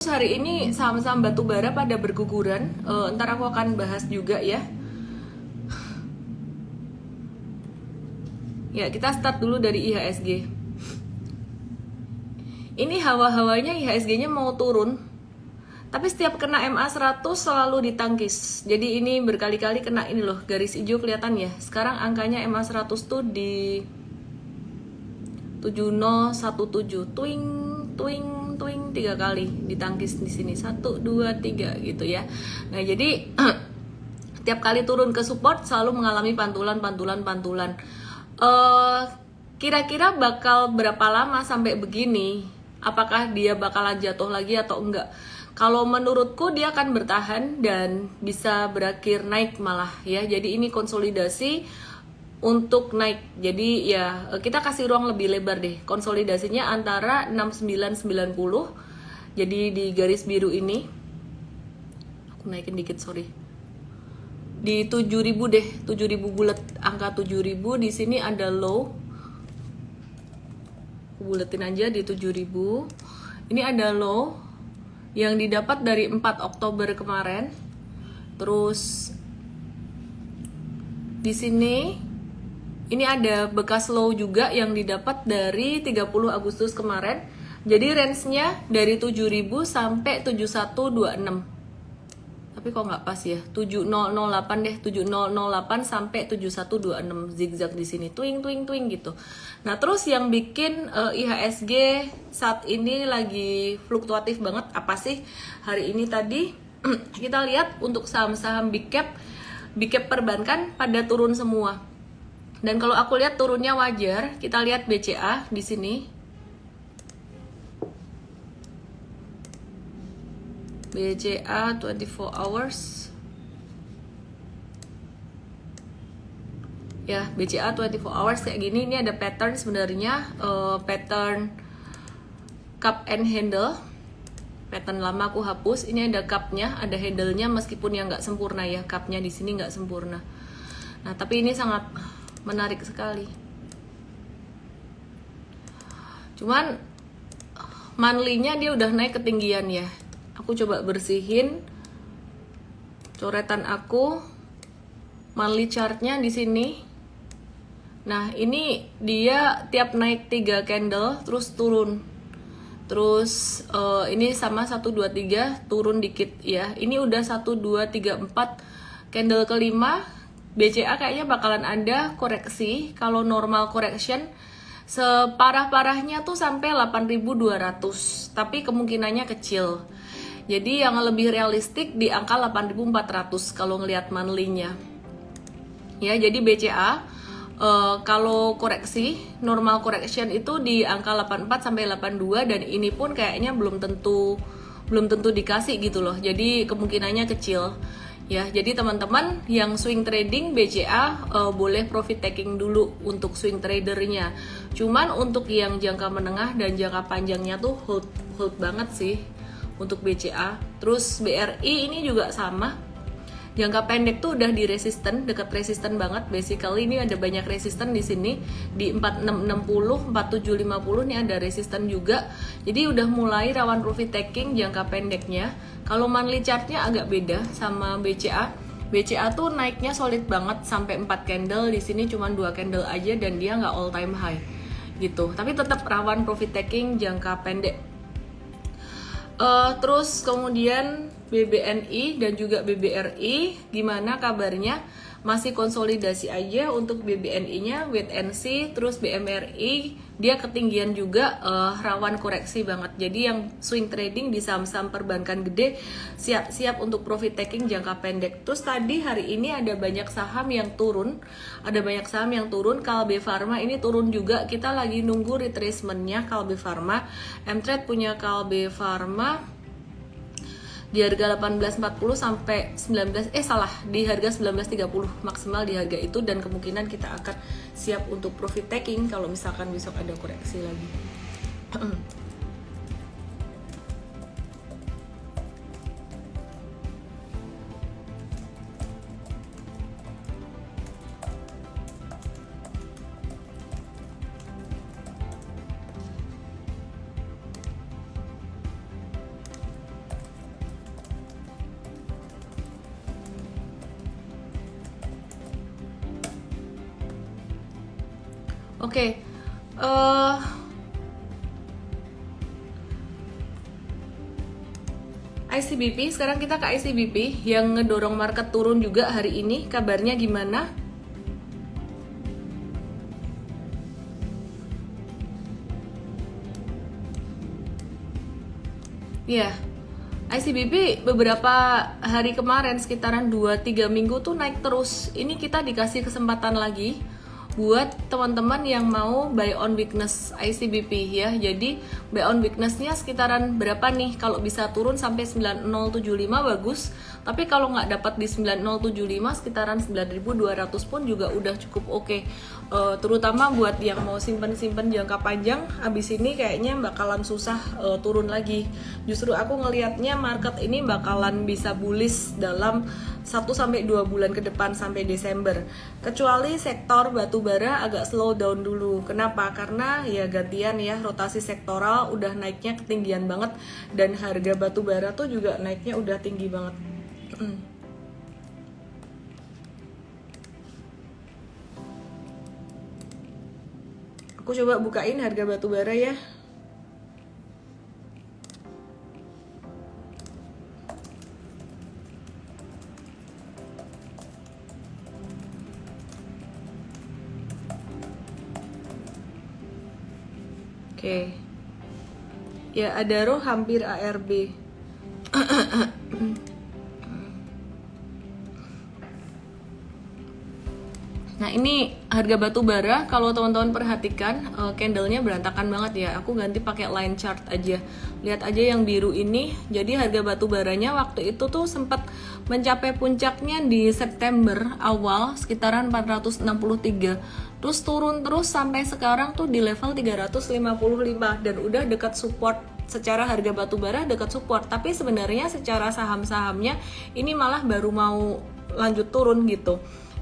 Hari ini saham-saham batubara pada berguguran. Ntar aku akan bahas juga ya. Ya, kita start dulu dari IHSG. Ini hawa-hawanya IHSG-nya mau turun. Tapi setiap kena MA 100 selalu ditangkis. Jadi ini berkali-kali kena ini loh, garis hijau kelihatan ya. Sekarang angkanya MA 100 tuh di 7017. Twing, twing, twing 3 kali ditangkis di sini. 1 2 3 gitu ya. Nah, jadi tiap kali turun ke support selalu mengalami pantulan. Kira-kira bakal berapa lama sampai begini? Apakah dia bakalan jatuh lagi atau enggak? Kalau menurutku dia akan bertahan dan bisa berakhir naik malah ya. Jadi ini konsolidasi untuk naik. Jadi ya kita kasih ruang lebih lebar deh. Konsolidasinya antara 6990. Jadi di garis biru ini aku naikin dikit, sorry. Di 7000 deh, 7000 bulat, angka 7000 di sini ada low. Aku buletin aja di 7000. Ini ada low yang didapat dari 4 Oktober kemarin. Terus di sini ini ada bekas low juga yang didapat dari 30 Agustus kemarin. Jadi range-nya dari 7000 sampai 7126. Tapi kok nggak pas ya? 7008 deh, 7008 sampai 7126 zigzag di sini. Twing twing twing gitu. Nah, terus yang bikin IHSG saat ini lagi fluktuatif banget apa sih? Hari ini tadi kita lihat untuk saham-saham big cap perbankan pada turun semua. Dan kalau aku lihat turunnya wajar, kita lihat BCA di sini. BCA 24 hours. Ya, BCA 24 hours kayak gini. Ini ada pattern sebenarnya, pattern cup and handle. Pattern lama aku hapus. Ini ada cupnya, ada handle-nya meskipun yang nggak sempurna ya. Cupnya di sini nggak sempurna. Nah, tapi ini sangat menarik sekali. Cuman monthly-nya dia udah naik ketinggian ya. Aku coba bersihin coretan aku, monthly chart-nya di sini. Nah, ini dia tiap naik 3 candle terus turun. Terus ini sama 1 2 3 turun dikit ya. Ini udah 1 2 3 4 candle kelima. BCA kayaknya bakalan ada koreksi. Kalau normal correction separah-parahnya tuh sampai 8.200, tapi kemungkinannya kecil. Jadi yang lebih realistik di angka 8.400 kalau ngelihat monthly-nya. Ya, jadi BCA kalau koreksi, normal correction itu di angka 84 sampai 82 dan ini pun kayaknya belum tentu dikasih gitu loh. Jadi kemungkinannya kecil. Ya, jadi teman-teman yang swing trading BCA boleh profit taking dulu untuk swing tradernya. Cuman untuk yang jangka menengah dan jangka panjangnya tuh hold banget sih untuk BCA. Terus BRI ini juga sama. Jangka pendek tuh udah di resisten, dekat resisten banget. Basically ini ada banyak resisten di sini di 4660, 4750 nih ada resisten juga. Jadi udah mulai rawan profit taking jangka pendeknya. Kalau monthly chartnya agak beda sama BCA. BCA tuh naiknya solid banget sampai 4 candle, di sini cuma 2 candle aja dan dia nggak all time high gitu. Tapi tetap rawan profit taking jangka pendek. Terus kemudian BBNI dan juga BBRI gimana kabarnya? Masih konsolidasi aja untuk BBNI-nya, wait and see. Terus BMRI dia ketinggian juga, rawan koreksi banget. Jadi yang swing trading di saham-saham perbankan gede siap-siap untuk profit taking jangka pendek. Terus tadi hari ini ada banyak saham yang turun. Kalbe Pharma ini turun juga. Kita lagi nunggu retracement-nya Kalbe Pharma. Mtrade punya Kalbe Pharma di harga 18.40 sampai 19 di harga 19.30 maksimal di harga itu, dan kemungkinan kita akan siap untuk profit taking kalau misalkan besok ada koreksi lagi. Oke. ICBP, sekarang kita ke ICBP yang ngedorong market turun juga hari ini. Kabarnya gimana? Ya, ICBP beberapa hari kemarin sekitaran 2-3 minggu tuh naik terus. Ini kita dikasih kesempatan lagi buat teman-teman yang mau buy on weakness ICBP ya. Jadi buy on weaknessnya sekitaran berapa nih? Kalau bisa turun sampai 9075 bagus. Tapi kalau nggak dapat di 9075 sekitaran 9200 pun juga udah cukup oke. Terutama buat yang mau simpen-simpen jangka panjang, abis ini kayaknya bakalan susah turun lagi. Justru aku ngelihatnya market ini bakalan bisa bullish dalam 1-2 bulan ke depan sampai Desember. Kecuali sektor batubara agak slow down dulu. Kenapa? Karena ya gantian ya, rotasi sektoral udah naiknya ketinggian banget dan harga batubara tuh juga naiknya udah tinggi banget. Aku coba bukain harga batubara ya. Oke. Ya, Adaro hampir ARB. Nah, ini harga batu bara. Kalau teman-teman perhatikan, candlenya berantakan banget ya. Aku ganti pakai line chart aja. Lihat aja yang biru ini. Jadi harga batu baranya waktu itu tuh sempat mencapai puncaknya di September awal sekitaran 463. Terus turun terus sampai sekarang tuh di level 355 dan udah dekat support. Secara harga batu bara dekat support, tapi sebenarnya secara saham-sahamnya ini malah baru mau lanjut turun gitu.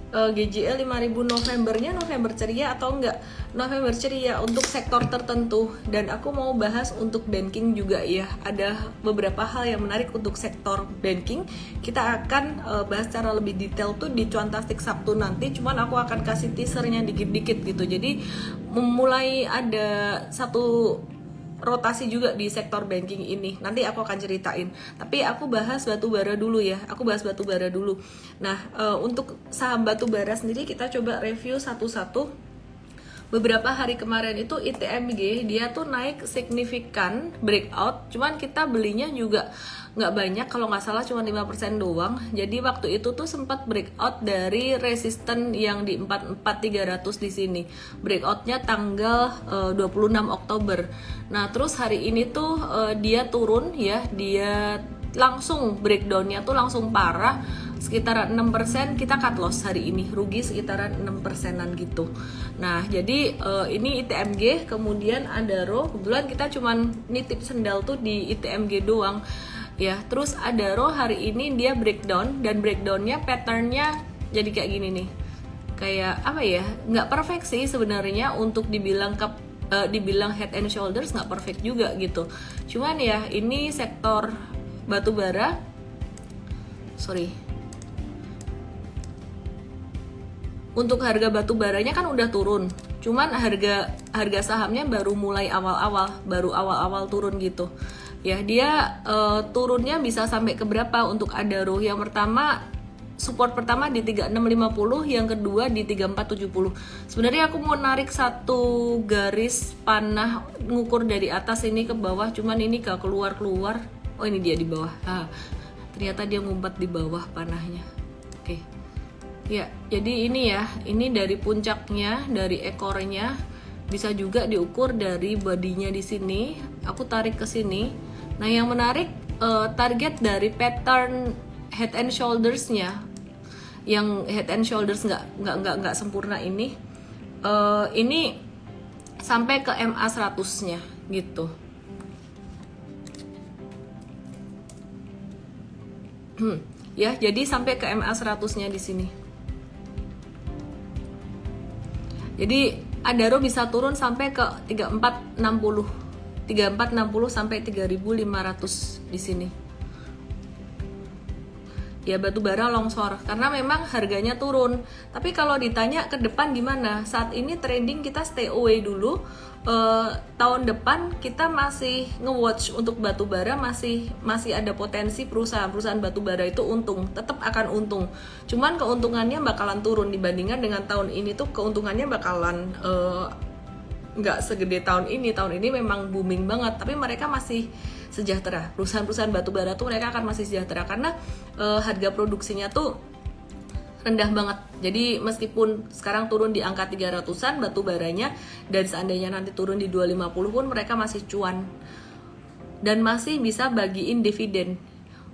GJL 5000 Novembernya November ceria atau enggak? November ceria untuk sektor tertentu, dan aku mau bahas untuk banking juga ya. Ada beberapa hal yang menarik untuk sektor banking. Kita akan bahas secara lebih detail tuh di Cuantastik Sabtu nanti. Cuman aku akan kasih teasernya dikit-dikit gitu. Jadi mulai ada satu rotasi juga di sektor banking ini. Nanti aku akan ceritain. Tapi aku bahas batu bara dulu ya. Nah, untuk saham batu bara sendiri kita coba review satu-satu. Beberapa hari kemarin itu ITMG dia tuh naik signifikan breakout. Cuman kita belinya juga nggak banyak, kalau nggak salah cuma 5% doang. Jadi waktu itu tuh sempat breakout dari resisten yang di 44300 di sini. Breakoutnya tanggal 26 Oktober. Nah, terus hari ini tuh dia turun ya, dia langsung breakdownnya tuh langsung parah, sekitaran 6%. Kita cut loss hari ini, rugi sekitaran 6%-an gitu. Nah, jadi ini ITMG, kemudian Adaro. Kebetulan kita cuman nitip sendal tuh di ITMG doang ya. Terus Adaro hari ini dia breakdown, dan breakdownnya patternnya jadi kayak gini nih, kayak apa ya, nggak perfect sih sebenarnya untuk dibilang dibilang head and shoulders, nggak perfect juga gitu. Cuman ya ini sektor batu bara, untuk harga batu baranya kan udah turun, cuman harga sahamnya baru mulai awal-awal turun gitu ya. Dia turunnya bisa sampai ke berapa untuk Adaro? Yang pertama, support pertama di 3650, yang kedua di 3470. Sebenarnya aku mau narik satu garis panah ngukur dari atas ini ke bawah, cuman ini gak keluar. Oh, ini dia di bawah. Ternyata dia ngumpet di bawah panahnya. Oke. Ya, jadi ini ya, ini dari puncaknya, dari ekornya, bisa juga diukur dari bodinya di sini. Aku tarik ke sini. Nah, yang menarik target dari pattern head and shoulders-nya, yang head and shoulders nggak sempurna ini sampai ke MA 100-nya gitu. Ya, jadi sampai ke MA 100-nya di sini. Jadi Adaro bisa turun sampai ke 3460 sampai 3500 di sini. ya batu bara longsor karena memang harganya turun. Tapi kalau ditanya ke depan gimana? Saat ini trending kita stay away dulu. Tahun depan kita masih nge-watch untuk batu bara, masih ada potensi perusahaan batu bara itu untung, tetap akan untung. Cuman keuntungannya bakalan turun dibandingkan dengan tahun ini tuh keuntungannya bakalan nggak segede tahun ini. Tahun ini memang booming banget, tapi mereka masih sejahtera. Perusahaan-perusahaan batu bara tuh mereka akan masih sejahtera karena harga produksinya tuh rendah banget. Jadi meskipun sekarang turun di angka 300-an batu baranya, dan seandainya nanti turun di 250 pun mereka masih cuan dan masih bisa bagiin dividen.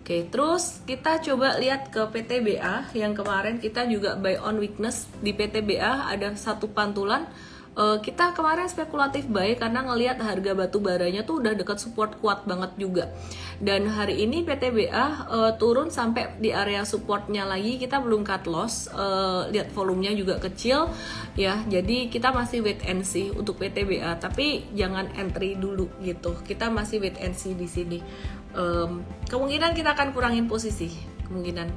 Oke, terus kita coba lihat ke PTBA yang kemarin kita juga buy on weakness. Di PTBA ada satu pantulan. Kita kemarin spekulatif buy karena ngelihat harga batu baranya tuh udah dekat support kuat banget juga. Dan hari ini PTBA turun sampai di area supportnya lagi, kita belum cut loss. Lihat volumenya juga kecil ya. Jadi kita masih wait and see untuk PTBA, tapi jangan entry dulu gitu. Kita masih wait and see di sini. Kemungkinan kita akan kurangin posisi, kemungkinan.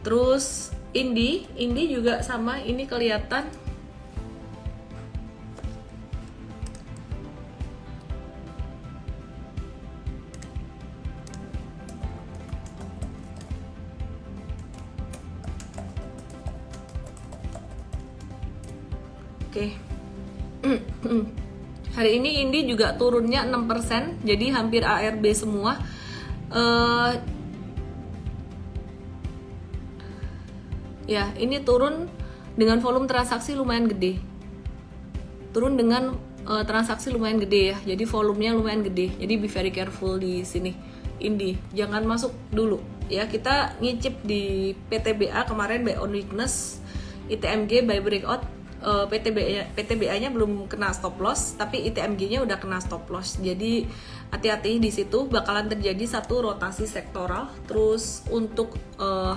Terus Indi juga sama, ini kelihatan Oke. Hari ini Indi juga turunnya 6%, jadi hampir ARB semua. Ya, ini turun dengan volume transaksi lumayan gede. Turun dengan transaksi lumayan gede ya. Jadi volumenya lumayan gede. Jadi be very careful di sini. Indi, jangan masuk dulu ya. Kita ngicip di PTBA kemarin buy on weakness, ITMG buy breakout. PTBA-nya belum kena stop loss, tapi ITMG-nya udah kena stop loss. Jadi hati-hati di situ, bakalan terjadi satu rotasi sektoral. Terus untuk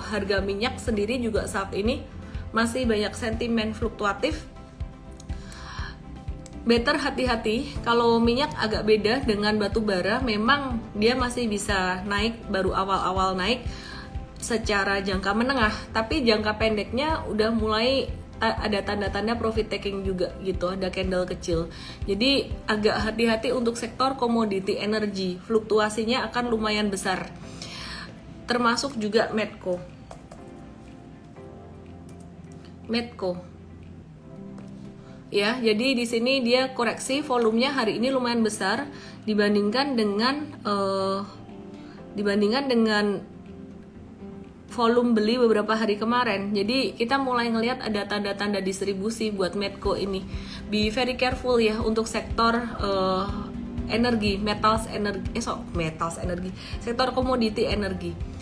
harga minyak sendiri juga saat ini masih banyak sentimen fluktuatif. Better hati-hati, kalau minyak agak beda dengan batu bara, memang dia masih bisa naik, baru awal-awal naik secara jangka menengah, tapi jangka pendeknya udah mulai ada tanda-tanda profit taking juga gitu, ada candle kecil. Jadi agak hati-hati untuk sektor komoditi energi, fluktuasinya akan lumayan besar. Termasuk juga Medco. Ya, jadi di sini dia koreksi, volumenya hari ini lumayan besar dibandingkan dengan volume beli beberapa hari kemarin. Jadi kita mulai ngelihat ada tanda-tanda distribusi buat Medco ini. Be very careful ya untuk sektor energi, sektor komoditi energi.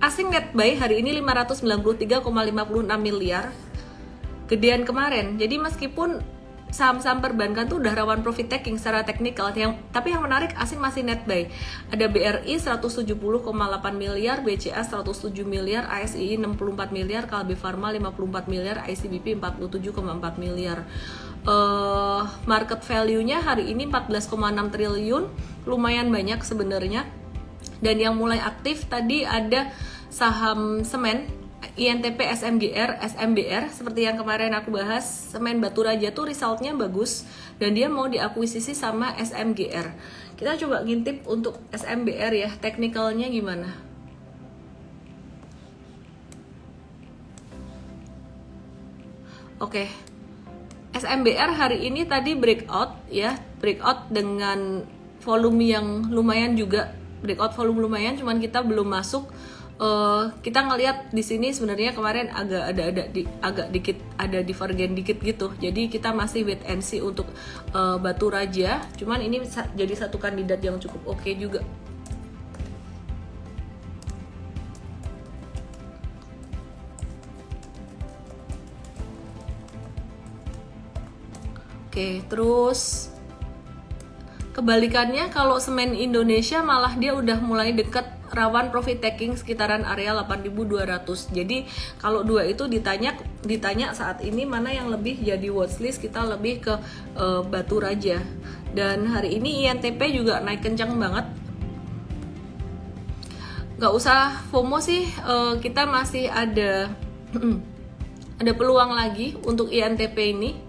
Asing net buy hari ini 593,56 miliar, gedean kemarin. Jadi meskipun saham-saham perbankan tuh udah rawan profit taking secara teknikal, tapi yang menarik asing masih net buy. Ada BRI 170,8 miliar, BCA 107 miliar, ASI 64 miliar, Kalbe Pharma 54 miliar, ICBP 47,4 miliar. Market value-nya hari ini 14,6 triliun, lumayan banyak sebenarnya. Dan yang mulai aktif tadi ada saham semen, INTP, SMGR, SMBR, seperti yang kemarin aku bahas, semen Batu Raja tuh resultnya bagus dan dia mau diakuisisi sama SMGR. Kita coba ngintip untuk SMBR ya, teknikalnya gimana. Oke, SMBR hari ini tadi breakout ya, breakout dengan volume yang lumayan juga, breakout volume lumayan, cuman kita belum masuk. Kita ngelihat di sini sebenarnya kemarin agak dikit ada divergen dikit gitu. Jadi kita masih wait and see untuk Batu Raja. Cuman ini jadi satu kandidat yang cukup oke juga. Oke, terus kebalikannya kalau semen Indonesia malah dia udah mulai dekat rawan profit taking sekitaran area 8.200. Jadi kalau dua itu ditanya ditanya saat ini mana yang lebih jadi watchlist, kita lebih ke Batu Raja. Dan hari ini INTP juga naik kencang banget. Gak usah FOMO sih, kita masih ada ada peluang lagi untuk INTP ini.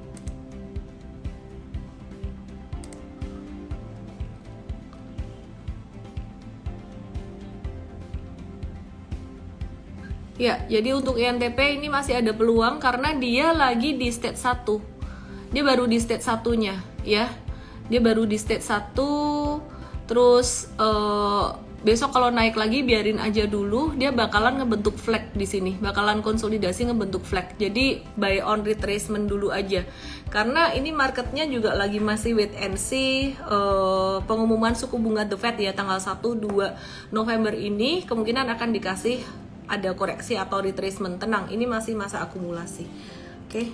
Ya, jadi untuk INTP ini masih ada peluang karena dia lagi di stage 1. Dia baru di stage 1-nya, ya. Dia baru di stage 1. Terus besok kalau naik lagi biarin aja dulu, dia bakalan ngebentuk flag di sini, bakalan konsolidasi ngebentuk flag. Jadi buy on retracement dulu aja. Karena ini marketnya juga lagi masih wait and see pengumuman suku bunga The Fed ya tanggal 1-2 November ini kemungkinan akan dikasih ada koreksi atau retracement. Tenang, ini masih masa akumulasi. Oke.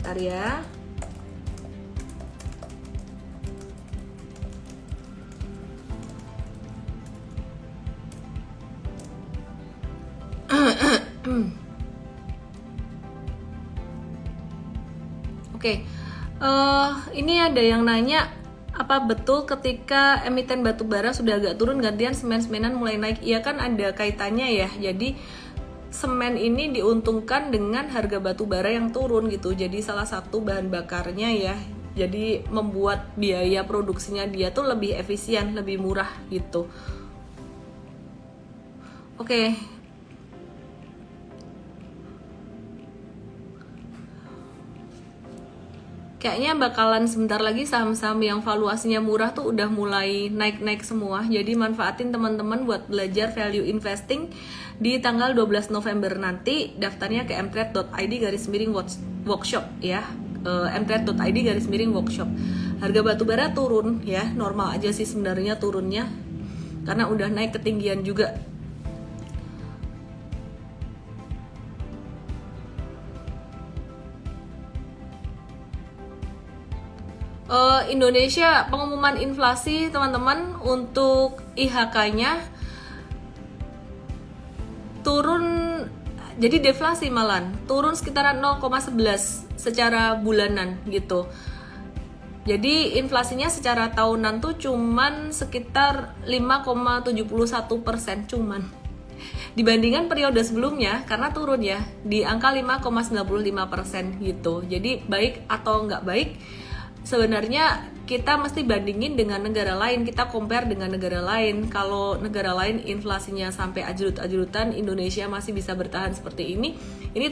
Bentar ya. Oke, ini ada yang nanya apa betul ketika emiten batubara sudah agak turun gantian semen-semenan mulai naik? Iya kan ada kaitannya ya. Jadi semen ini diuntungkan dengan harga batubara yang turun gitu. Jadi salah satu bahan bakarnya ya. Jadi membuat biaya produksinya dia tuh lebih efisien, lebih murah gitu. Oke. Kayaknya bakalan sebentar lagi saham-saham yang valuasinya murah tuh udah mulai naik-naik semua. Jadi manfaatin teman-teman buat belajar value investing di tanggal 12 November nanti. Daftarnya ke mtrade.id/workshop ya. mtrade.id/workshop. Harga batubara turun ya, normal aja sih sebenarnya turunnya. Karena udah naik ketinggian juga. Indonesia pengumuman inflasi teman-teman untuk IHK-nya turun, jadi deflasi malan turun sekitaran 0,11 secara bulanan gitu. Jadi inflasinya secara tahunan tuh cuman sekitar 5,71% cuman. Dibandingkan periode sebelumnya karena turun ya di angka 5,95% gitu. Jadi baik atau nggak baik sebenarnya kita mesti bandingin dengan negara lain, kita compare dengan negara lain. Kalau negara lain inflasinya sampai ajrut-ajrutan, Indonesia masih bisa bertahan seperti ini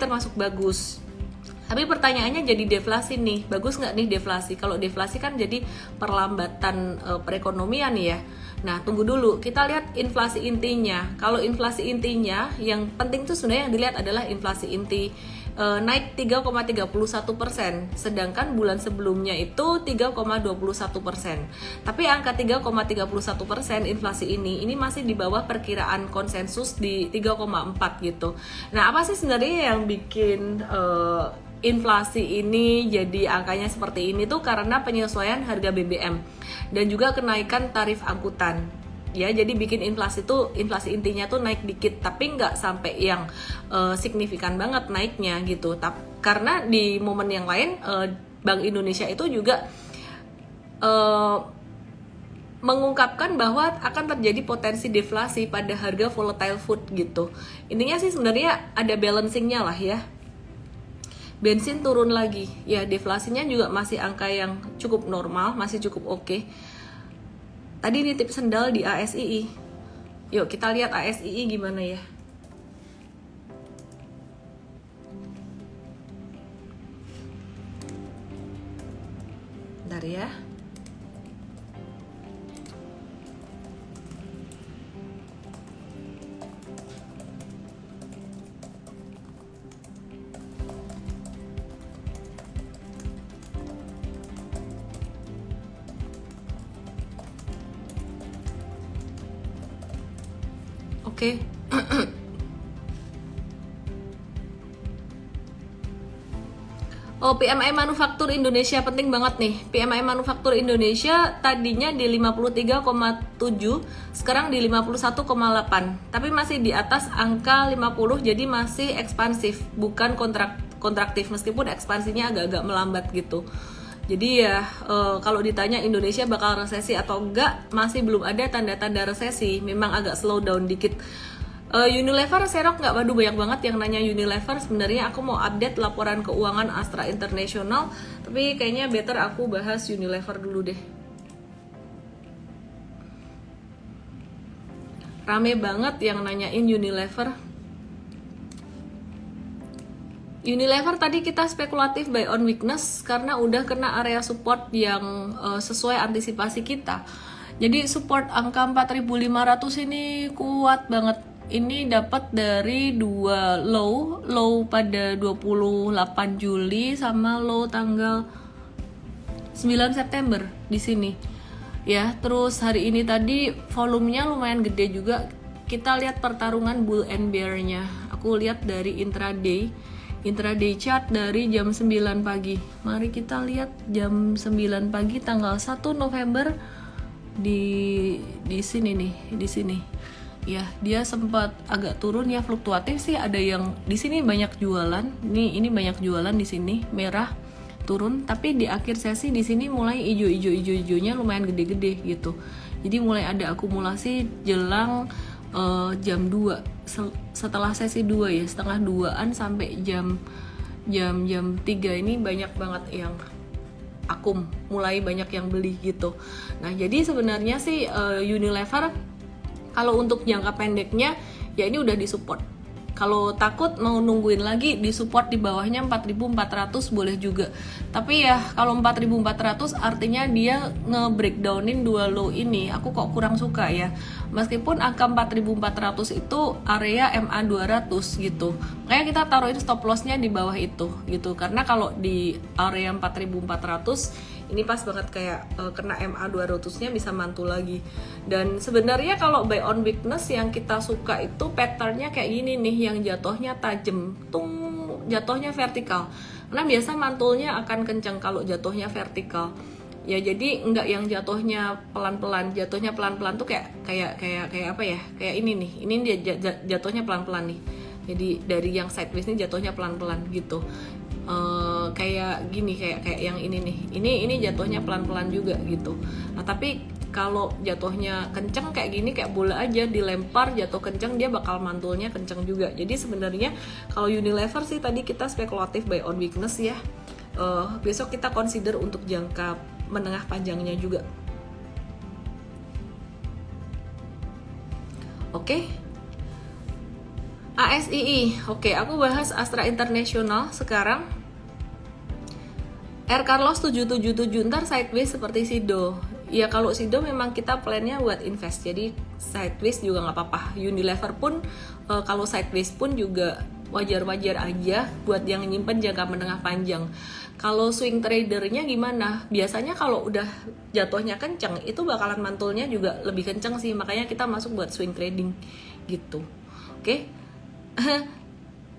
termasuk bagus. Tapi pertanyaannya jadi deflasi nih, bagus nggak nih deflasi? Kalau deflasi kan jadi perlambatan perekonomian ya. Nah tunggu dulu, kita lihat inflasi intinya. Kalau inflasi intinya yang penting tuh sebenarnya yang dilihat adalah inflasi inti naik 3,31%, sedangkan bulan sebelumnya itu 3,21%. Tapi angka 3,31% inflasi ini masih di bawah perkiraan konsensus di 3,4 gitu. Nah apa sih sebenarnya yang bikin inflasi ini jadi angkanya seperti ini tuh karena penyesuaian harga BBM dan juga kenaikan tarif angkutan. Ya, jadi bikin inflasi intinya tuh naik dikit, tapi nggak sampai yang signifikan banget naiknya gitu. Karena di momen yang lain Bank Indonesia itu juga mengungkapkan bahwa akan terjadi potensi deflasi pada harga volatile food gitu. Intinya sih sebenarnya ada balancingnya lah ya. Bensin turun lagi, ya deflasinya juga masih angka yang cukup normal, masih cukup oke. Tadi nitip sendal di ASII. Yuk kita lihat ASII gimana ya. Bentar ya. Oke. Oh, PMI Manufaktur Indonesia penting banget nih. PMI Manufaktur Indonesia tadinya di 53,7, sekarang di 51,8. Tapi masih di atas angka 50, jadi masih ekspansif, bukan kontraktif, meskipun ekspansinya agak-agak melambat gitu. Jadi ya kalau ditanya Indonesia bakal resesi atau enggak, masih belum ada tanda-tanda resesi. Memang agak slow down dikit. Unilever, Serok nggak? Waduh, banyak banget yang nanya Unilever. Sebenarnya aku mau update laporan keuangan Astra International, tapi kayaknya better aku bahas Unilever dulu deh. Rame banget yang nanyain Unilever. Unilever tadi kita spekulatif buy on weakness karena udah kena area support yang sesuai antisipasi kita. Jadi support angka 4.500 ini kuat banget. Ini dapat dari dua low pada 28 Juli sama low tanggal 9 September di sini. Ya, terus hari ini tadi volumenya lumayan gede juga. Kita lihat pertarungan bull and bear-nya. Aku lihat dari intraday chart dari jam 9 pagi. Mari kita lihat jam 9 pagi tanggal 1 November di sini nih, di sini. Ya, dia sempat agak turun ya, fluktuatif sih. Ada yang di sini banyak jualan. Ini banyak jualan di sini, merah turun, tapi di akhir sesi di sini mulai hijaunya lumayan gede-gede gitu. Jadi mulai ada akumulasi jelang jam 2 setelah sesi 2 ya, setengah 2-an sampai jam 3 ini banyak banget yang mulai banyak yang beli gitu. Nah, jadi sebenarnya sih Unilever kalau untuk jangka pendeknya ya ini udah disupport. Kalau takut mau nungguin lagi di support di bawahnya 4.400 boleh juga. Tapi ya kalau 4.400 artinya dia nge-breakdownin dua low ini. Aku kok kurang suka ya. Meskipun angka 4.400 itu area MA 200 gitu. Makanya kita taruhin stop loss-nya di bawah itu gitu. Karena kalau di area 4.400 ini pas banget kayak kena MA 200-nya bisa mantul lagi. Dan sebenarnya kalau buy on weakness yang kita suka itu patternnya kayak gini nih, yang jatuhnya tajam, jatuhnya vertikal. Karena biasa mantulnya akan kencang kalau jatuhnya vertikal. Ya jadi enggak yang jatuhnya pelan-pelan. Jatuhnya pelan-pelan tuh kayak apa ya? Kayak ini nih. Ini dia jatuhnya pelan-pelan nih. Jadi dari yang sideways ini jatuhnya pelan-pelan gitu. Kayak gini, kayak yang ini nih, ini jatuhnya pelan-pelan juga gitu. Nah tapi kalau jatuhnya kenceng kayak gini, kayak bola aja dilempar jatuh kenceng, dia bakal mantulnya kenceng juga. Jadi sebenarnya kalau Unilever sih tadi kita spekulatif buy on weakness ya. Besok kita consider untuk jangka menengah panjangnya juga. Oke. ASII, oke, aku bahas Astra International sekarang. Air Carlos 777 ntar sideways seperti Sido. Ya kalau Sido memang kita plannya buat invest, jadi sideways juga nggak apa-apa. Unilever pun kalau sideways pun juga wajar-wajar aja buat yang nyimpen jangka menengah panjang. Kalau swing tradernya gimana? Biasanya kalau udah jatuhnya kenceng itu bakalan mantulnya juga lebih kenceng sih, makanya kita masuk buat swing trading gitu. Oke.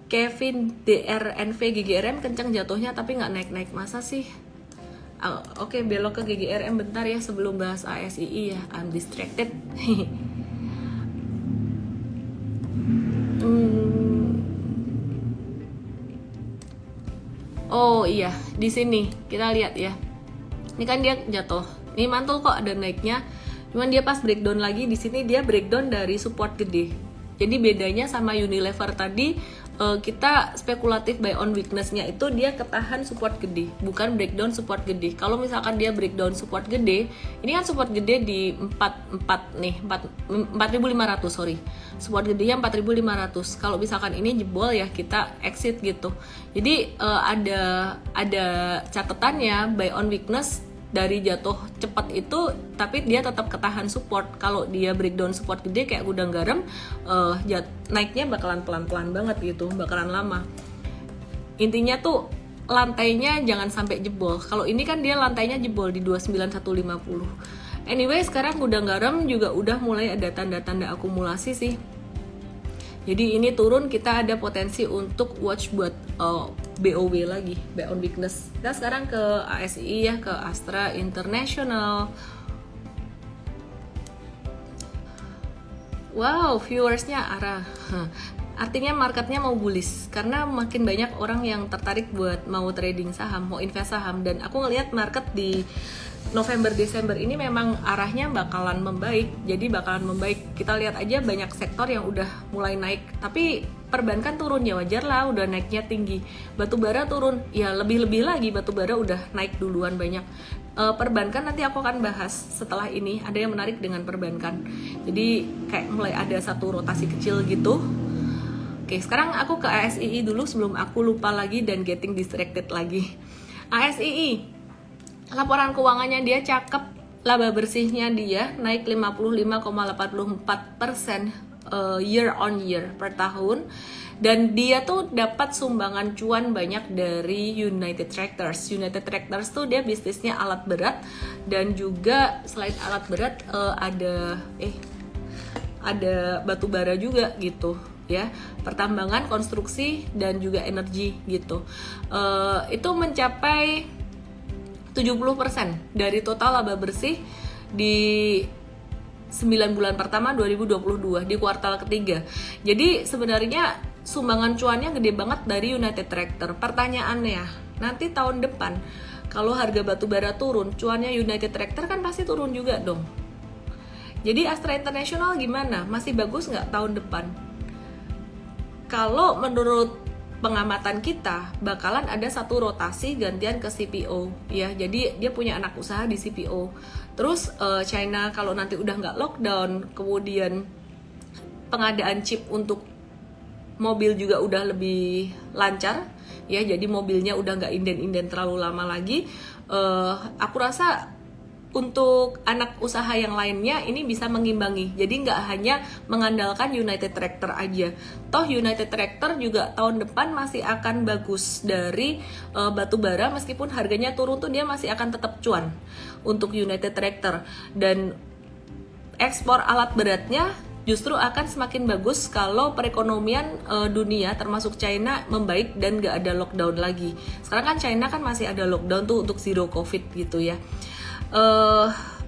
Kevin DRNV GGRM kencang jatuhnya tapi nggak naik-naik, masa sih? Oke, belok ke GGRM bentar ya sebelum bahas ASII ya. I'm distracted. Oh iya, di sini kita lihat ya. Ini kan dia jatuh. Ini mantul kok ada naiknya. Cuman dia pas breakdown lagi di sini dia breakdown dari support gede. Jadi bedanya sama Unilever tadi, kita spekulatif buy on weakness-nya itu dia ketahan support gede, bukan breakdown support gede. Kalau misalkan dia breakdown support gede, ini kan support gede di 4.500, sorry. Support gedenya 4.500. Kalau misalkan ini jebol ya kita exit gitu. Jadi ada catatannya buy on weakness dari jatuh cepat itu, tapi dia tetap ketahan support. Kalau dia breakdown support gede kayak gudang garam, naiknya bakalan pelan-pelan banget gitu, bakalan lama. Intinya tuh lantainya jangan sampai jebol. Kalau ini kan dia lantainya jebol di 29150. Anyway, sekarang gudang garam juga udah mulai ada tanda-tanda akumulasi sih. Jadi ini turun, kita ada potensi untuk watch buat BOW lagi, Beyond Weakness. Kita sekarang ke ASI ya, ke Astra International. Wow, viewersnya arah. Artinya marketnya mau bullish karena makin banyak orang yang tertarik buat mau trading saham, mau invest saham. Dan aku ngelihat market di November Desember ini memang arahnya bakalan membaik. Jadi bakalan membaik. Kita lihat aja banyak sektor yang udah mulai naik. Tapi perbankan turun ya wajar lah, udah naiknya tinggi. Batubara turun, ya lebih-lebih lagi batubara udah naik duluan banyak. Perbankan nanti aku akan bahas setelah ini, ada yang menarik dengan perbankan. Jadi kayak mulai ada satu rotasi kecil gitu. Oke, sekarang aku ke ASII dulu sebelum aku lupa lagi dan getting distracted lagi. ASII, laporan keuangannya dia cakep, laba bersihnya dia naik 55,84% year on year per tahun. Dan dia tuh dapat sumbangan cuan banyak dari United Tractors. United Tractors tuh dia bisnisnya alat berat, dan juga selain alat berat ada batu bara juga gitu ya, pertambangan, konstruksi, dan juga energi gitu. Itu mencapai 70% dari total laba bersih di 9 bulan pertama 2022 di kuartal ketiga. Jadi sebenarnya sumbangan cuannya gede banget dari United Tractor. Pertanyaannya, nanti tahun depan kalau harga batu bara turun, cuannya United Tractor kan pasti turun juga dong. Jadi Astra International gimana? Masih bagus nggak tahun depan? Kalau menurut pengamatan kita bakalan ada satu rotasi gantian ke CPO ya, jadi dia punya anak usaha di CPO. Terus China kalau nanti udah nggak lockdown, kemudian pengadaan chip untuk mobil juga udah lebih lancar ya, jadi mobilnya udah nggak inden-inden terlalu lama lagi. Aku rasa untuk anak usaha yang lainnya ini bisa mengimbangi, jadi nggak hanya mengandalkan United Tractor aja. Toh United Tractor juga tahun depan masih akan bagus dari batu bara, meskipun harganya turun tuh dia masih akan tetap cuan untuk United Tractor. Dan ekspor alat beratnya justru akan semakin bagus kalau perekonomian dunia termasuk China membaik dan nggak ada lockdown lagi. Sekarang kan China kan masih ada lockdown tuh untuk zero covid gitu ya.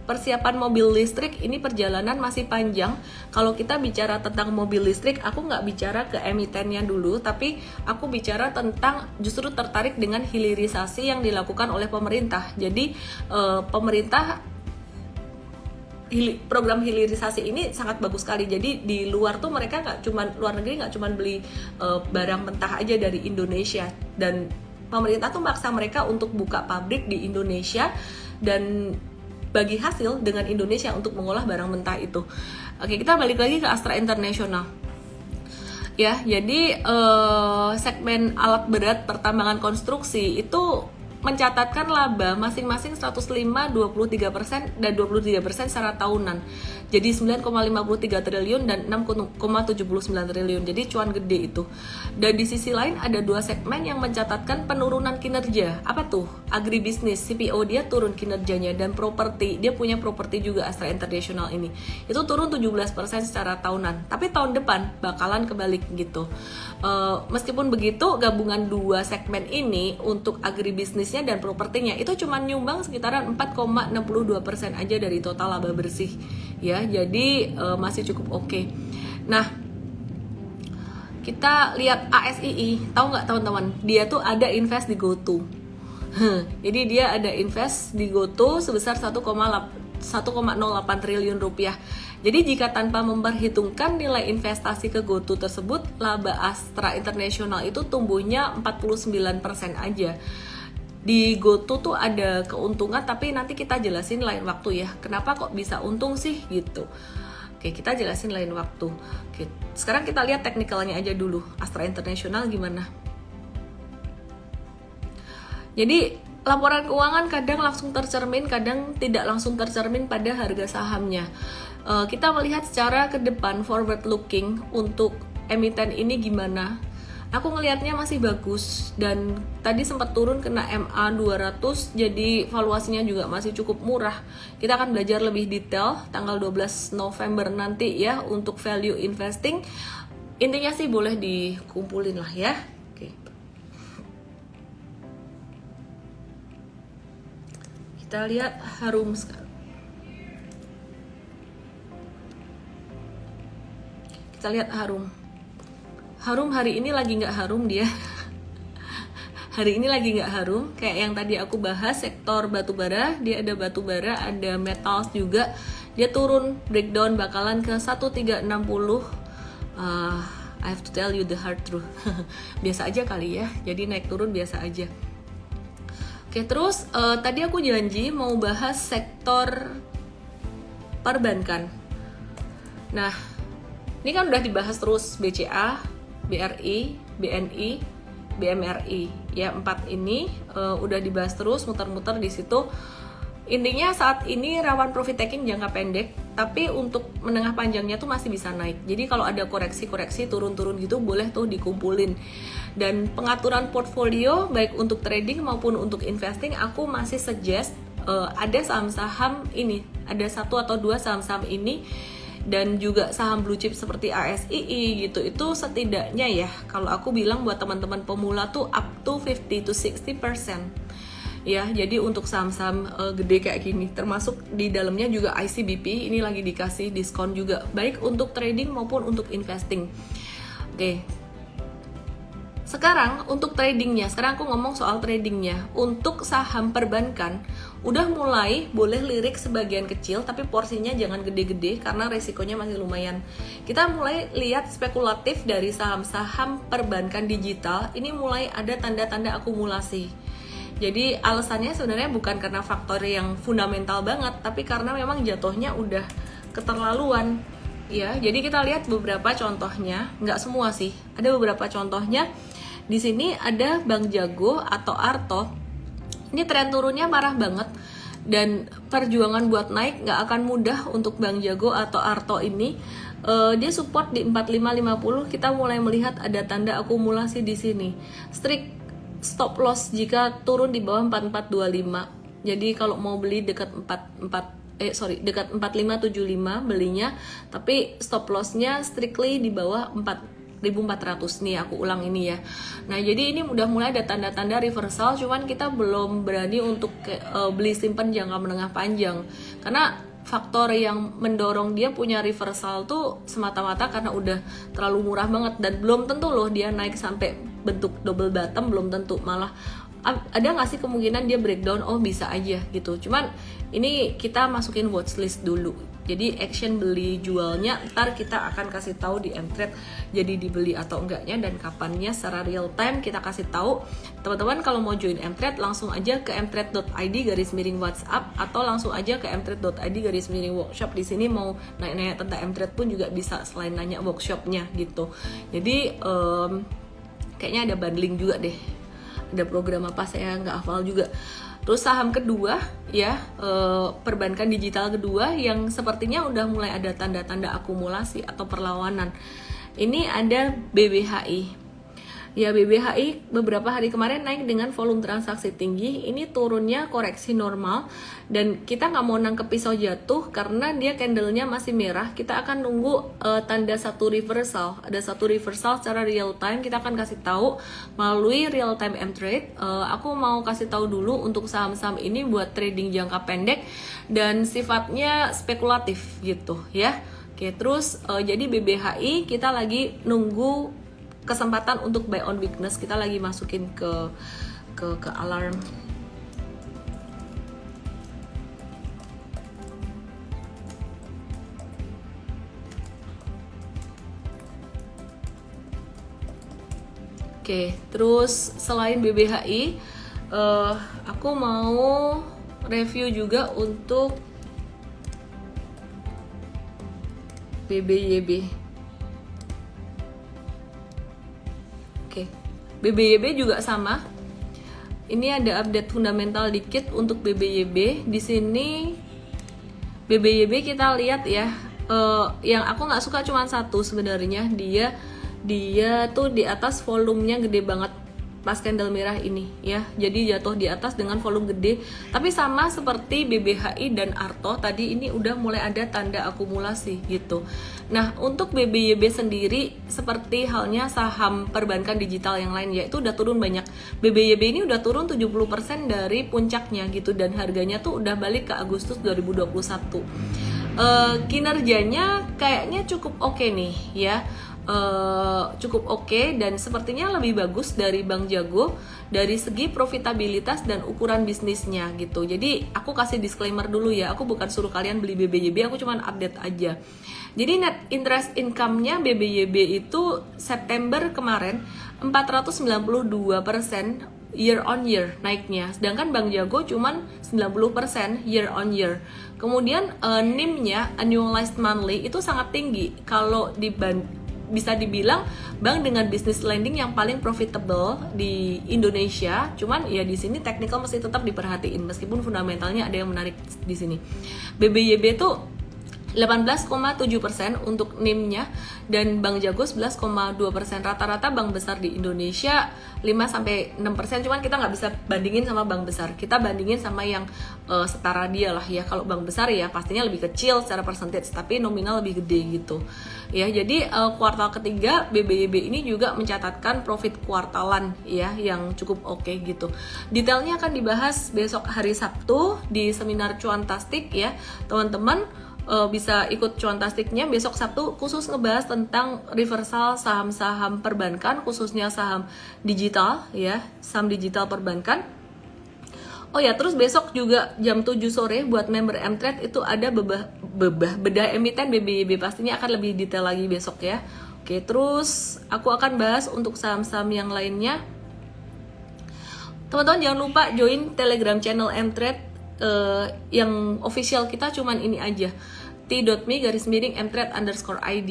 Persiapan mobil listrik ini perjalanan masih panjang. Kalau kita bicara tentang mobil listrik, aku nggak bicara ke emitennya dulu, tapi aku bicara tentang justru tertarik dengan hilirisasi yang dilakukan oleh pemerintah. Jadi pemerintah program hilirisasi ini sangat bagus sekali. Jadi di luar tuh mereka nggak cuman, luar negeri nggak cuman beli barang mentah aja dari Indonesia, dan pemerintah tuh maksa mereka untuk buka pabrik di Indonesia dan bagi hasil dengan Indonesia untuk mengolah barang mentah itu. Oke, kita balik lagi ke Astra International. Ya, jadi segmen alat berat, pertambangan, konstruksi itu mencatatkan laba masing-masing 105, 23% dan 23% secara tahunan. Jadi 9,53 triliun dan 6,79 triliun. Jadi cuan gede itu. Dan di sisi lain ada dua segmen yang mencatatkan penurunan kinerja. Apa tuh? Agribisnis, CPO dia turun kinerjanya, dan properti, dia punya properti juga Astra International ini. Itu turun 17% secara tahunan. Tapi tahun depan bakalan kebalik gitu. Meskipun begitu, gabungan dua segmen ini untuk agribisnisnya dan propertinya itu cuma nyumbang sekitaran 4,62% aja dari total laba bersih ya, jadi masih cukup oke. Nah, kita lihat ASII, tahu nggak teman-teman, dia tuh ada invest di GoTo. Jadi dia ada invest di GoTo sebesar 1,08 triliun rupiah. Jadi jika tanpa memperhitungkan nilai investasi ke GoTo tersebut, laba Astra International itu tumbuhnya 49% aja. Di GoTo tuh ada keuntungan, tapi nanti kita jelasin lain waktu ya, kenapa kok bisa untung sih gitu. Oke, kita jelasin lain waktu. Oke, sekarang kita lihat teknikalnya aja dulu, Astra International gimana. Jadi laporan keuangan kadang langsung tercermin, kadang tidak langsung tercermin pada harga sahamnya. Kita melihat secara ke depan, forward looking untuk emiten ini gimana. Aku ngelihatnya masih bagus, dan tadi sempat turun kena MA 200, jadi valuasinya juga masih cukup murah. Kita akan belajar lebih detail tanggal 12 November nanti ya untuk value investing. Intinya sih boleh dikumpulin lah ya. Oke. Kita lihat Harum sekarang. Kita lihat Harum. Harum hari ini lagi nggak harum dia. Hari ini lagi nggak harum. Kayak yang tadi aku bahas, sektor batubara, dia ada batubara, ada metals juga. Dia turun, breakdown bakalan ke 1360. I have to tell you the hard truth. Biasa aja kali ya. Jadi naik turun biasa aja. Oke, terus tadi aku janji mau bahas sektor perbankan. Nah, ini kan udah dibahas terus BCA, BRI, BNI, BMRI. Ya, 4 ini udah dibahas terus, muter-muter di situ. Intinya saat ini rawan profit taking jangka pendek, tapi untuk menengah panjangnya tuh masih bisa naik. Jadi kalau ada koreksi-koreksi turun-turun gitu boleh tuh dikumpulin. Dan pengaturan portfolio baik untuk trading maupun untuk investing, aku masih suggest ada saham-saham ini, ada 1 atau 2 saham-saham ini dan juga saham blue chip seperti ASII gitu. Itu setidaknya ya, kalau aku bilang buat teman-teman pemula tuh up to 50-60%. Ya, jadi untuk saham-saham gede kayak gini, termasuk di dalamnya juga ICBP ini lagi dikasih diskon juga, baik untuk trading maupun untuk investing. Oke. Sekarang untuk tradingnya, sekarang aku ngomong soal tradingnya. Untuk saham perbankan, udah mulai boleh lirik sebagian kecil, tapi porsinya jangan gede-gede karena resikonya masih lumayan. Kita mulai lihat spekulatif dari saham-saham perbankan digital, ini mulai ada tanda-tanda akumulasi. Jadi alasannya sebenarnya bukan karena faktor yang fundamental banget, tapi karena memang jatuhnya udah keterlaluan. Ya, jadi kita lihat beberapa contohnya, nggak semua sih, ada beberapa contohnya. Di sini ada Bank Jago atau Arto. Ini tren turunnya parah banget dan perjuangan buat naik nggak akan mudah untuk Bank Jago atau Arto ini. Dia support di 4550. Kita mulai melihat ada tanda akumulasi di sini. Strict stop loss jika turun di bawah 4425. Jadi kalau mau beli dekat dekat 4575 belinya, tapi stop lossnya strictly di bawah 4400 nih, aku ulang ini ya. Nah, jadi ini udah mulai ada tanda-tanda reversal, cuman kita belum berani untuk beli simpen jangka menengah panjang. Karena faktor yang mendorong dia punya reversal tuh semata-mata karena udah terlalu murah banget dan belum tentu loh dia naik sampai bentuk double bottom, belum tentu. Malah ada nggak sih kemungkinan dia breakdown? Oh, bisa aja gitu. Cuman ini kita masukin watchlist dulu. Jadi action beli jualnya ntar kita akan kasih tahu di Mtrade jadi dibeli atau enggaknya dan kapannya secara real time kita kasih tahu. Teman-teman kalau mau join Mtrade langsung aja ke mtrade.id/WhatsApp atau langsung aja ke mtrade.id/workshop. Di sini mau nanya-nanya tentang Mtrade pun juga bisa selain nanya workshopnya gitu. Jadi kayaknya ada bundling juga deh. Ada program apa saya nggak hafal juga. Terus saham kedua ya, perbankan digital kedua yang sepertinya udah mulai ada tanda-tanda akumulasi atau perlawanan. Ini ada BBHI. Ya, BBHI beberapa hari kemarin naik dengan volume transaksi tinggi. Ini turunnya koreksi normal dan kita nggak mau nangkep pisau jatuh karena dia candlenya masih merah. Kita akan nunggu tanda satu reversal. Ada satu reversal secara real time, kita akan kasih tahu melalui real time Mtrade. Aku mau kasih tahu dulu untuk saham-saham ini buat trading jangka pendek dan sifatnya spekulatif gitu ya. Oke, terus jadi BBHI kita lagi nunggu kesempatan untuk buy on weakness, kita lagi masukin ke alarm. Oke, terus selain BBHI, aku mau review juga untuk BBYB. Oke, BBYB juga sama. Ini ada update fundamental dikit untuk BBYB. Di sini BBYB kita lihat ya, yang aku nggak suka cuma satu sebenarnya, dia tuh di atas volumenya gede banget. pas candle merah ini ya. Jadi jatuh di atas dengan volume gede. Tapi sama seperti BBHI dan Arto tadi, ini udah mulai ada tanda akumulasi gitu. Nah, untuk BBYB sendiri seperti halnya saham perbankan digital yang lain ya, itu udah turun banyak. BBYB ini udah turun 70% dari puncaknya gitu, dan harganya tuh udah balik ke Agustus 2021. Kinerjanya kayaknya cukup oke nih ya. Cukup oke, dan sepertinya lebih bagus dari Bank Jago dari segi profitabilitas dan ukuran bisnisnya gitu. Jadi aku kasih disclaimer dulu ya, aku bukan suruh kalian beli BBYB, aku cuman update aja. Jadi net interest income-nya BBYB itu September kemarin 492% year on year naiknya, sedangkan Bank Jago cuman 90% year on year. Kemudian NIM-nya annualized monthly itu sangat tinggi. Kalau bisa dibilang bank dengan bisnis lending yang paling profitable di Indonesia. Cuman ya di sini technical masih tetap diperhatiin meskipun fundamentalnya ada yang menarik di sini. BBYB itu 18,7% untuk NIM-nya, dan Bank Jago 11,2%. Rata-rata bank besar di Indonesia 5-6%, cuman kita nggak bisa bandingin sama bank besar, kita bandingin sama yang setara dia lah ya. Kalau bank besar ya pastinya lebih kecil secara percentage, tapi nominal lebih gede gitu ya. Jadi kuartal ketiga BBYB ini juga mencatatkan profit kuartalan ya yang cukup oke gitu. Detailnya akan dibahas besok hari Sabtu di seminar Cuantastik ya teman-teman. Bisa ikut Cuantastiknya besok Sabtu, khusus ngebahas tentang reversal saham-saham perbankan, khususnya saham digital ya, saham digital perbankan. Oh ya, terus besok juga jam 7 sore buat member Mtrade itu ada bedah emiten BBYB, pastinya akan lebih detail lagi besok ya. Oke, terus aku akan bahas untuk saham-saham yang lainnya. Teman-teman jangan lupa join Telegram channel Mtrade. Yang official kita cuman ini aja, t.me/mtrade_id.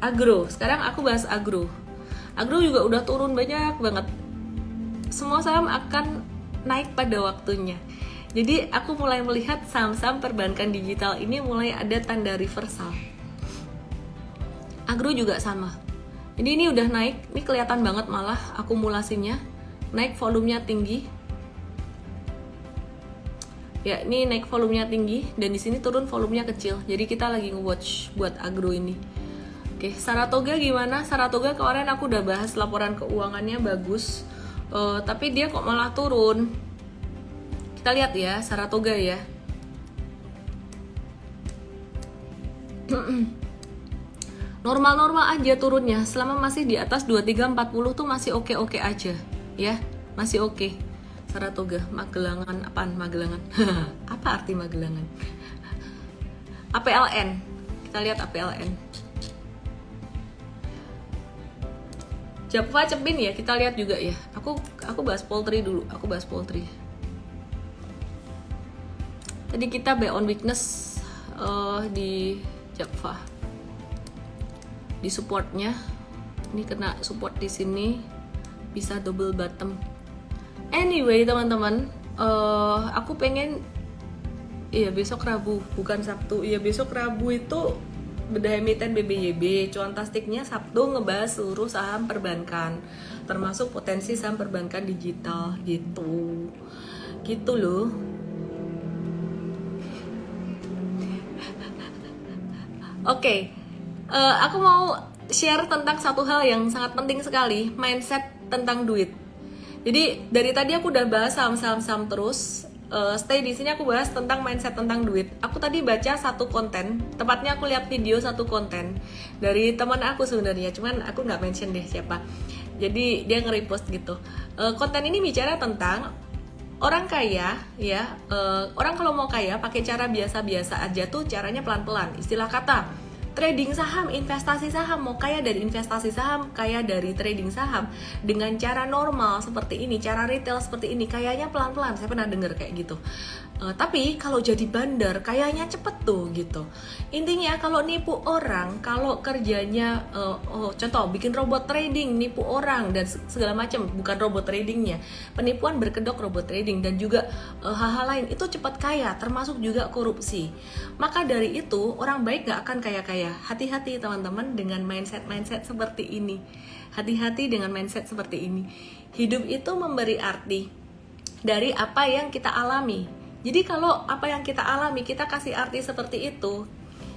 Agro, sekarang aku bahas agro. Agro juga udah turun banyak banget. Semua saham akan naik pada waktunya. Jadi aku mulai melihat saham-saham perbankan digital ini mulai ada tanda reversal. Agro juga sama. Jadi ini udah naik, ini kelihatan banget malah akumulasinya, naik volumenya tinggi. Ya, ini naik volumenya tinggi dan di sini turun volumenya kecil. Jadi kita lagi nge-watch buat agro ini. Oke, Saratoga gimana? Saratoga kemarin aku udah bahas laporan keuangannya bagus, tapi dia kok malah turun. Kita lihat ya, Saratoga ya. Normal-normal aja turunnya, selama masih di atas 2340 tuh masih oke-oke aja ya, masih oke. Saratoga, Magelangan, apaan Magelangan? Apa arti Magelangan? APLN, kita lihat APLN. Japfa Cepin ya, kita lihat juga ya. Aku bahas poultry dulu, Tadi kita buy on weakness di Japfa. Di supportnya ini kena support di sini, bisa double bottom. Anyway teman-teman, aku pengen besok Rabu bukan Sabtu. Besok Rabu itu bedah emiten BBYB, Cuantastiknya Sabtu ngebahas seluruh saham perbankan, termasuk potensi saham perbankan digital gitu loh. Oke. Aku mau share tentang satu hal yang sangat penting sekali, mindset tentang duit. Jadi dari tadi aku udah bahas saham-saham terus. Stay di sini aku bahas tentang mindset tentang duit. Aku tadi baca satu konten, tepatnya aku lihat video satu konten dari teman aku sebenarnya, cuman aku nggak mention deh siapa. Jadi dia nge-repost gitu. Konten ini bicara tentang orang kaya ya. Orang kalau mau kaya pakai cara biasa-biasa aja tuh, caranya pelan-pelan. Istilah kata trading saham, investasi saham, mau kaya dari investasi saham, kaya dari trading saham dengan cara normal seperti ini, cara retail seperti ini, kayaknya pelan-pelan. Saya pernah dengar kayak gitu. Tapi kalau jadi bandar kayaknya cepet tuh gitu. Intinya kalau nipu orang, kalau kerjanya contoh bikin robot trading, nipu orang dan segala macam, bukan robot tradingnya, penipuan berkedok robot trading dan juga hal-hal lain itu cepat kaya, termasuk juga korupsi. Maka dari itu orang baik gak akan kaya-kaya. Hati-hati teman-teman dengan mindset seperti ini. Hati-hati dengan mindset seperti ini. Hidup itu memberi arti dari apa yang kita alami. Jadi kalau apa yang kita alami kita kasih arti seperti itu,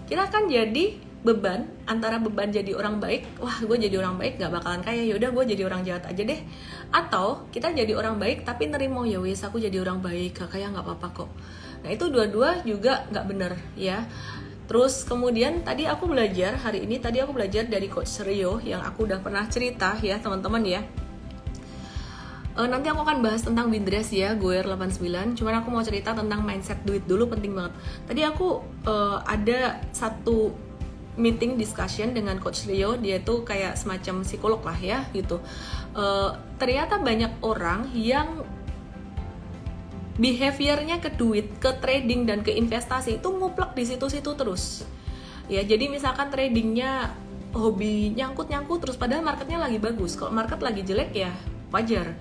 kita akan jadi beban, antara beban jadi orang baik, wah gue jadi orang baik gak bakalan kaya, yaudah gue jadi orang jahat aja deh. Atau kita jadi orang baik tapi nerimo, ya wis aku jadi orang baik, gak kaya gak apa-apa kok. Nah itu dua-dua juga gak bener ya. Terus kemudian tadi aku belajar, hari ini tadi aku belajar dari Coach Rio yang aku udah pernah cerita ya teman-teman ya. Nanti aku akan bahas tentang Windrest ya, GOER89. Cuman aku mau cerita tentang mindset duit dulu, penting banget. Tadi aku ada satu meeting discussion dengan Coach Rio. Dia tuh kayak semacam psikolog lah ya gitu. Ternyata banyak orang yang behaviornya ke duit, ke trading dan ke investasi itu nguplek di situ-situ terus. Ya, jadi misalkan tradingnya hobi nyangkut-nyangkut terus padahal marketnya lagi bagus. Kalau market lagi jelek ya wajar,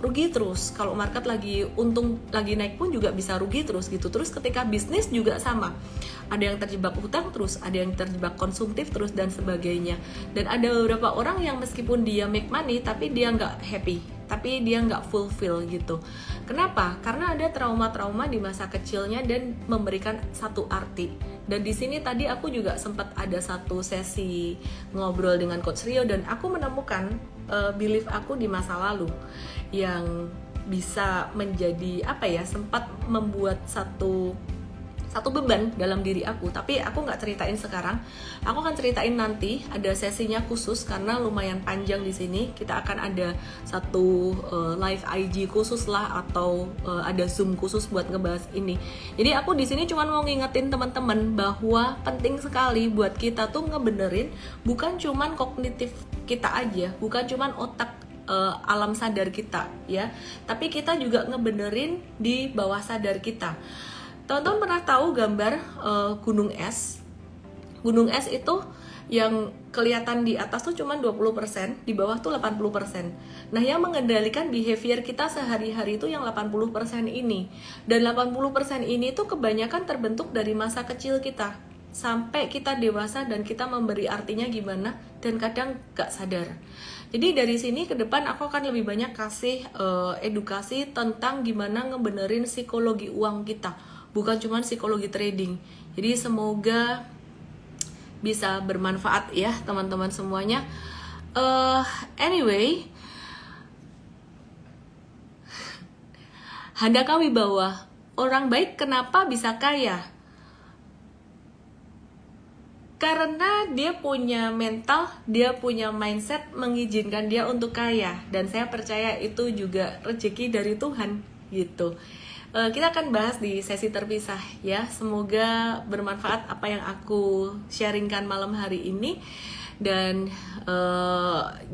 rugi terus. Kalau market lagi untung, lagi naik pun juga bisa rugi terus gitu. Terus ketika bisnis juga sama, ada yang terjebak hutang terus, ada yang terjebak konsumtif terus dan sebagainya. Dan ada beberapa orang yang meskipun dia make money tapi dia nggak happy, tapi dia nggak fulfill gitu. Kenapa? Karena ada trauma-trauma di masa kecilnya dan memberikan satu arti. Dan di sini tadi aku juga sempat ada satu sesi ngobrol dengan Coach Rio dan aku menemukan belief aku di masa lalu yang bisa menjadi sempat membuat satu beban dalam diri aku, tapi aku nggak ceritain sekarang. Aku akan ceritain nanti, ada sesinya khusus karena lumayan panjang di sini. Kita akan ada satu live IG khusus lah atau ada Zoom khusus buat ngebahas ini. Jadi aku di sini cuma mau ngingetin teman-teman bahwa penting sekali buat kita tuh ngebenerin bukan cuman kognitif kita aja, bukan cuman otak alam sadar kita ya, tapi kita juga ngebenerin di bawah sadar kita. Teman-teman pernah tahu gambar gunung es? Gunung es itu yang kelihatan di atas tuh cuma 20%, di bawah tuh 80%. Nah, yang mengendalikan behavior kita sehari-hari itu yang 80% ini. Dan 80% ini tuh kebanyakan terbentuk dari masa kecil kita sampai kita dewasa dan kita memberi artinya gimana dan kadang gak sadar. Jadi dari sini ke depan aku akan lebih banyak kasih edukasi tentang gimana ngebenerin psikologi uang kita, bukan cuma psikologi trading. Jadi semoga bisa bermanfaat ya teman-teman semuanya. Anyway, Handaka Wibawa, orang baik kenapa bisa kaya? Karena dia punya mental, dia punya mindset mengizinkan dia untuk kaya. Dan saya percaya itu juga rezeki dari Tuhan gitu. Kita akan bahas di sesi terpisah ya. Semoga bermanfaat apa yang aku sharingkan malam hari ini. Dan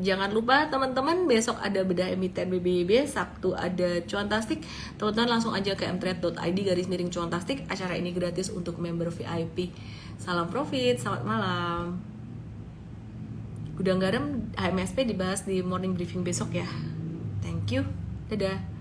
jangan lupa teman-teman, besok ada bedah emiten BBB, Sabtu ada cuantastik. Teman-teman langsung aja ke mtrade.id/cuantastik. Acara ini gratis untuk member VIP. Salam profit, selamat malam. Gudang garam HMSP dibahas di morning briefing besok ya. Thank you, dadah.